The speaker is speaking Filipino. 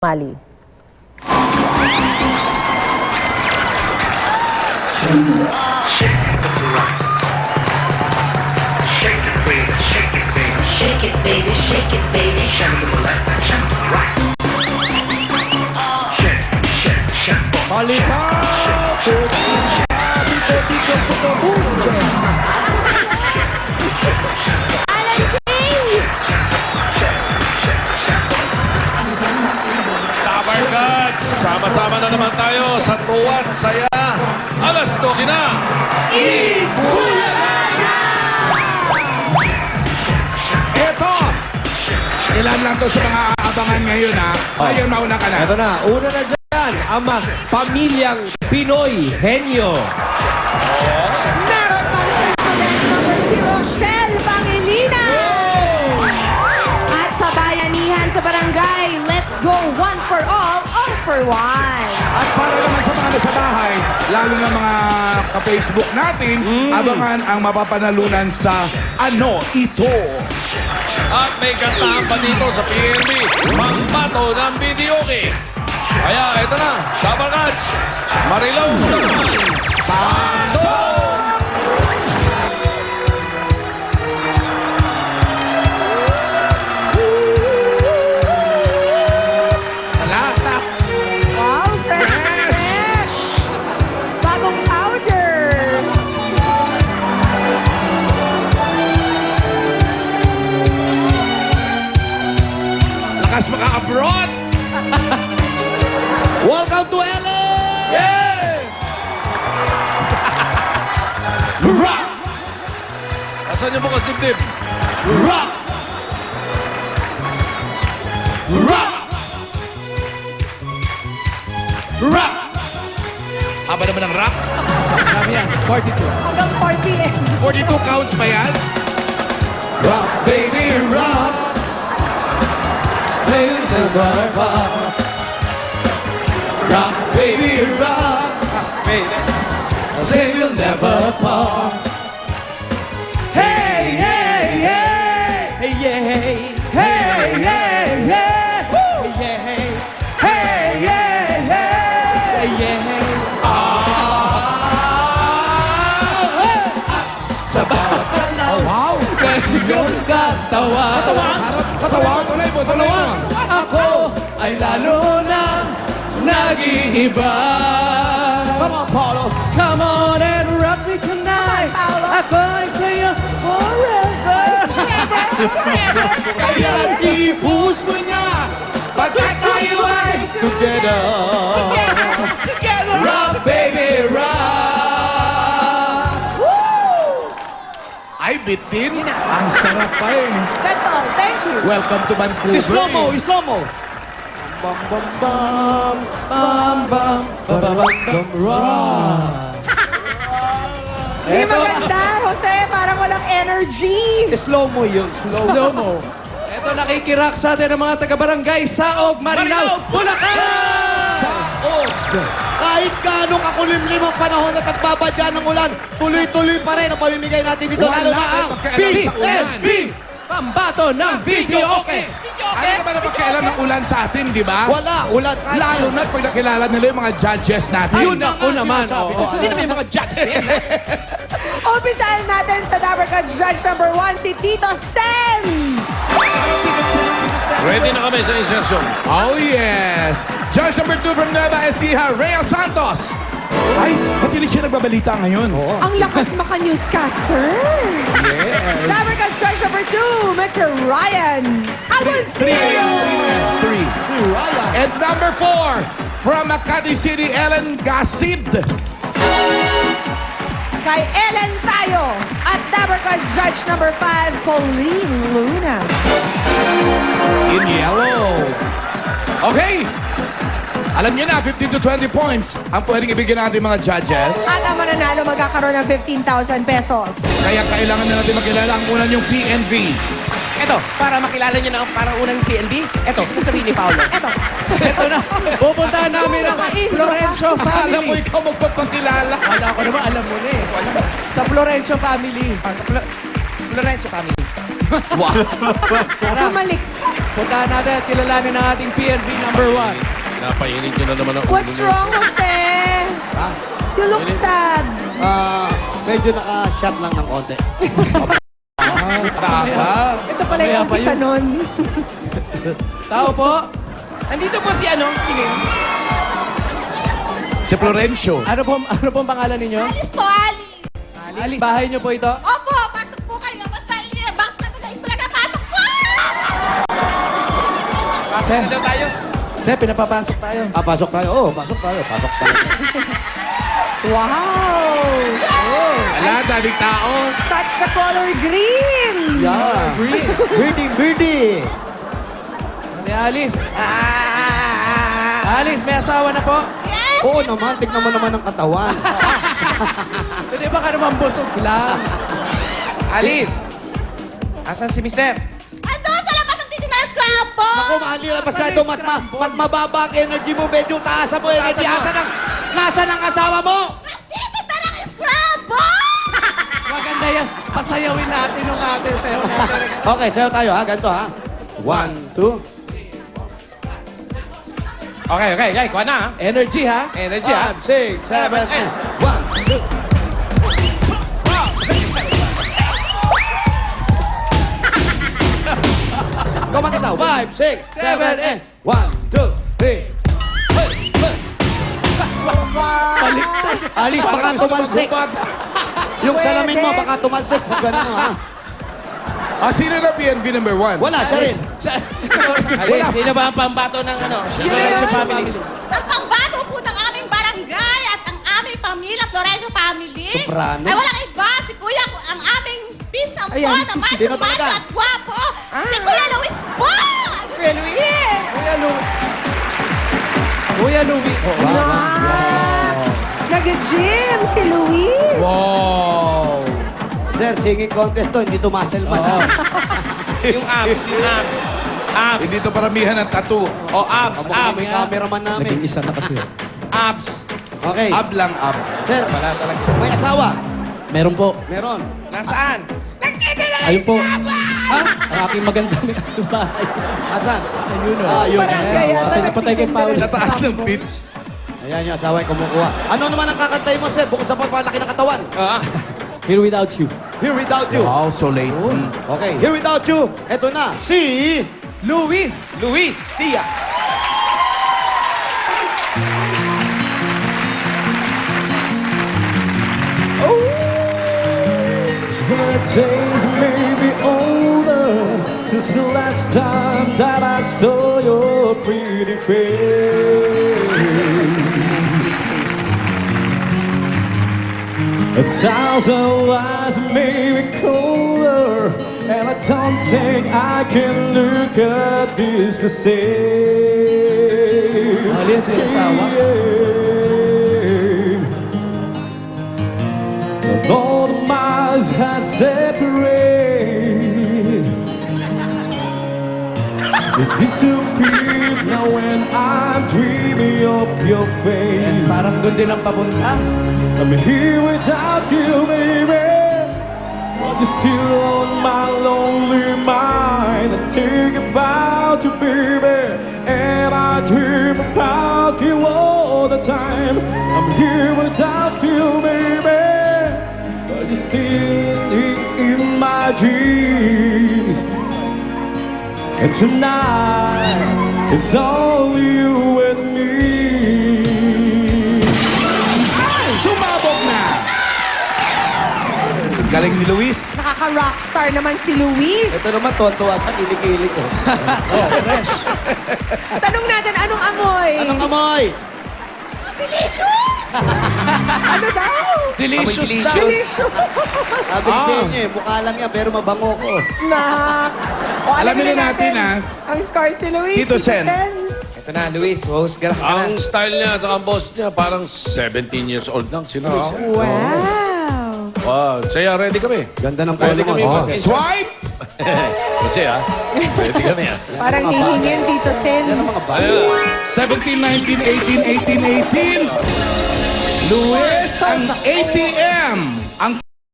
Mali. Tabarkats, sama-sama na naman tayo sa tuwan, saya. Alas 12 na. Eto! Ilan lang to sa mga aabangan ngayon, ha? Ayun, mauna ka na. Ito na, una na dyan, ang pamilyang Pinoy Henyo. Meron pang special guest number si Rochelle Pangilinan. At sa bayanihan sa barangay, let's go one for all for one. At para naman sa mga nasa bahay, lalo na mga ka-Facebook natin, abangan ang mapapanalunan sa Ano Ito? At may kantahan pa dito sa PNB, Pangbato ng Videoke. Kaya ito na, Tabarkats, Marilaw. Pasok! Latak! Wow, fresh! Bagong powder. Lakas maka-abroad! Welcome to LA! Rock! Asan yung bukas dibdib? Rock! Rock! Rock! Haba naman ang rock? Kami yan, 42. Hanggang 4 p.m. 42 counts pa yan? Rock, baby, rock. Sail the bar. Rock, baby, rock. Say we'll never part. Hey, hey, hey. Hey, yeah, hey. Hey, hey, hey. Woo. Hey, yeah, hey. Hey, yeah, hey. Hey, yeah, hey. Sa bawat galaw. Wow! Iyong katawan. Katawan! Katawan! Tuloy mo! Tuloy mo! Ako ay lalo na nag-iiba. Come on, Paulo. Come on and rock me tonight. Paulo. Ako ay sa'yo forever. Kaya i-push mo niya pagkat tayo ay together. Together. Rock, baby, rock. Ay, bitin! Ang sarap pa eh! That's all. Thank you. Welcome to Vancouver! Slow-mo, slow-mo. Bam, bam, bam. Bam, bam. Bam, bam, bam, bam, rock. Hindi maganda, Jose. Parang walang energy. Slow-mo yun. Slow-mo. Ito nakikirak sa atin ang mga taga-barangay Saog, Marilao, Bulacan! Kahit gaano kakulimlim ang panahon at nagbabadya ng ulan, tuloy-tuloy pa rin ang pamimigay natin dito. Wala Lalo na ang pakialam sa ulan. PNB! Pambato ng video, okay? Ano naman ang pagkailan ng ulan sa atin, di ba? Wala, ulan. Kahit Lalo na pag nakilala nila yung mga judges natin. Yun ako naman. Hindi naman yung mga judges. Umpisahan natin sa Dabarkats Judge number 1, si Tito Sen. Ready na kami sa insertion. Oh, yes! Judge number 2 from Nueva Ecija, Rhea Santos. Ay, mabilis siya nagbabalita ngayon. Ang lakas maka-newscaster. Yes. Dabarkats Judge number 2, Mr. Ryan Agoncillo. Three. And number 4, from Makati City, Ellen Gasid. Kay Ellen tayo. At Dabarkats Judge number 5, Pauline Luna. In yellow. Okay. Alam niyo na, 15 to 20 points ang pwedeng ibigyan natin mga judges. At ang mananalo magkakaroon ng 15,000 pesos. Kaya kailangan na natin makilala ang unang yung PNV. Eto, para makilala nyo na ang parang unang PNB, eto, sasabihin ni Paolo. Eto. Ito na, pupuntahan namin ang Florencio Alam mo, family. ikaw magpapakilala. Wala ko naman, alam mo na eh. Sa Florencio family. Sa Florencio family. Bumalik. Puntahan natin at kilalanin ang ating PNP number 1. Napainit nyo na naman ang ulo What's nyo. wrong, Jose? You look sad. Medyo naka-shot lang ng konti. Ito pala Mamaya yung pa umpisa yun. nun. Tao po. Nandito po si ano? Sino? Si Florencio. Ano pong pangalan ninyo? Alice po, Alice. Alice. Bahay niyo po ito? Opo, pasok po kayo. Basta box na ito na ipalaga. Pasok po! Pasok na daw tayo. Sir, pinapapasok tayo. Pasok tayo. Oo, pasok tayo. Pasok tayo. Wow! Ala, daming tao. Touch the color green! Yeah. Green. Birdie. Ate Alice. Alice, may asawa na po? Yes! Oo naman, tignan mo naman ang katawan. Hindi ba ka naman busog lang? Alice. Asan si Mister? Ando, sa labas ang titi ng scrap po! Ako, mahali na masyado. Mat mababa ang energy mo. Medyo taas mo energy. Nasaan ang asawa mo? Nandito tarang scrap po! Maganda yan. Pasayawin natin yung ating sayaw natin. Okay, sayo tayo ha. Ganito ha. 1, 2, Okay. Kuha na ha. Energy, ha? Energy ha. 5, 6, 7, 8. 1, 2. Kumang isa. 5, 6, 7, 8. 1, 2, 3. Baliktad. Alis, baka tumalsik. Yung salamin mo, baka tumalsik. Pag gano'n ha. Sino na PNP number 1? Wala, siya rin. Alice, sino ba ang pambato ng ano? Florencio family. Ang pangbato po ng aming barangay at ang aming pamilya, Florencio family. Soprano. Ay walang iba, si Kuya, ang aming pinsang po Ayan. na macho, Sino macho talaga? at guwapo. Si Kuya Luis po! Kuya Luis. Kuya Louie. Kuya Louie. Max! Nag-gym si Luis. Wow! Sir, singing contest to, hindi to muscle man. ha? Yung abs. Abs. Hindi to paramihan ng tattoo. O abs. Kamukha may Abs. cameraman namin. isa na kasi. Abs. Okay. Ab lang, ab. Sir, Wala talaga. may asawa? Meron po. Meron. Nasaan? Ayun po. Ang aking magandang bahay. Asan? Ayun o. Ayun. Barangay Asawa. yata. Napatay kay Paul. Sa taas ng pitch. Ayan yung asawa yung kumukuha. Ano naman ang kakantay mo, sir? Bukod sa pagpalaki ng katawan. Here without you. Here without you. Wow, so late. Okay, here without you. Eto na, si... Luis. Luis. Sia. The days may be older since the last time that I saw your pretty face. 1,000 lies may be colder, and I don't think I can look at this the same. Mahal yan siya asawa. All the miles had separated, it disappeared now when I'm dreaming of your Yes, face. parang doon din ang papunta. I'm here without you, baby, but you're still on my lonely mind. I think about you, baby, and I dream about you all the time. I'm here without you, baby, but you're still in my dreams. And tonight, it's all you and me. Sumabog na! Galing ni Luis. Nakaka-rockstar naman si Luis. Ito naman, tontuwa sa kilikili ko. Tanong natin, anong amoy? Anong amoy? Ano daw? Delicious daw. Sabi ko sa inyo, mukha lang yan, pero mabango ko. Max! O, Alamin na natin, Ang scores ni Luis. Tito Sen. Ito na, Luis. Husgar ka na. Ang style niya at ang boss niya, parang 17 years old lang. Si Luis. Wow! Wow. Saya, ready kami. Ganda ng Ready polo kami. mo. Mag- Swipe! Kasi ready kami Parang hihingin, Tito Sen. Yan ang mga bata. 17, 19, 18, 18, 18. Luis, ang ATM. Ang